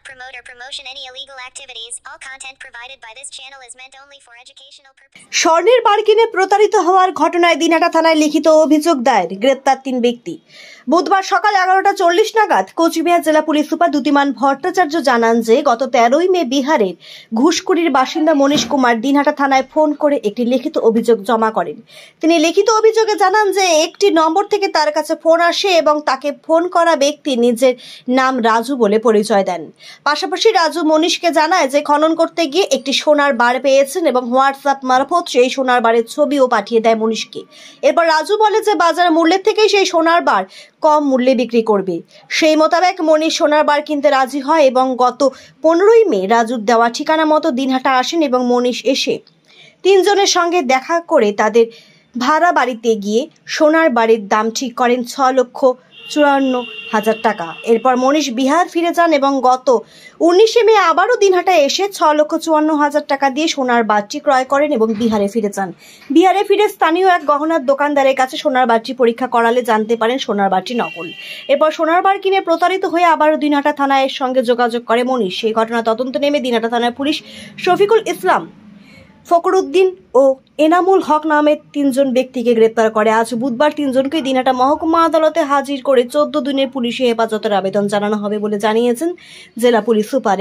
promote or promotion any illegal activities. All content provided by this channel is meant only for educational purposes. স্বর্ণের বার কিনে প্রতারিত হওয়ার ঘটনায় দিনহাটা থানায় লিখিত অভিযোগ দায়ের, গ্রেপ্তার 3 ব্যক্তি। বুধবার সকাল 11:40 নাগাদ কোচবিহার জেলা পুলিশ সুপার দ্যুতিমান ভট্টাচার্য জানান যে গত 13ই মে বিহারের ঘুষকুড়ির বাসিন্দা মনীশ কুমার দিনহাটা থানায় ফোন করে একটি লিখিত অভিযোগ জমা করেন। তিনি লিখিত অভিযোগে জানান যে একটি নম্বর থেকে তার কাছে ফোন আসে এবং তাকে ফোন করা ব্যক্তি নিজের নাম রাজু বলে পরিচয় দেন। পাশাপাশি রাজু মনীশকে জানায় যে খনন করতে গিয়ে একটি সোনার বার পেয়েছেন এবং হোয়াটসঅ্যাপ মারফত সেই সোনার বারের ছবিও পাঠিয়ে দেয় মনীশকে। এরপর রাজু বলে যে বাজার মূল্যের থেকেই সেই সোনার বার কম মূল্যে বিক্রি করবে। সেই মোতাবেক মনীশ সোনার বার কিনতে রাজি হয় এবং গত 15ই মে রাজুর দেওয়া ঠিকানা মতো দিনহাটা আসেন এবং মনীশ এসে 3 জনের সঙ্গে দেখা করে তাদের ভাড়া বাড়িতে গিয়ে সোনার বাড়ির দাম ঠিক করেন 6,54,000 টাকা। এরপর মনীশ বিহার ফিরে যান এবং গত 19শে মে আবারও দিনহাটায় এসে 6,54,000 টাকা দিয়ে সোনার বারটি ক্রয় করেন এবং বিহারে ফিরে যান। বিহারে ফিরে স্থানীয় এক গহনার দোকানদারের কাছে সোনার বারটি পরীক্ষা করালে জানতে পারেন সোনার বারটি নকল। এরপর সোনার বার কিনে প্রতারিত হয়ে আবারও দিনহাটা থানায় সঙ্গে যোগাযোগ করে মনীশ। সেই ঘটনা তদন্ত নেমে দিনহাটা থানার পুলিশ শফিকুল ইসলাম, ফকরুদ্দিন ও এনামুল হক নামের 3 জন ব্যক্তিকে গ্রেপ্তার করে। আজ বুধবার 3 জনকে দিনহাটা মহকুমা আদালতে হাজির করে 14 দিনের পুলিশি হেফাজতের আবেদন জানানো হবে বলে জানিয়েছেন জেলা পুলিশ সুপার।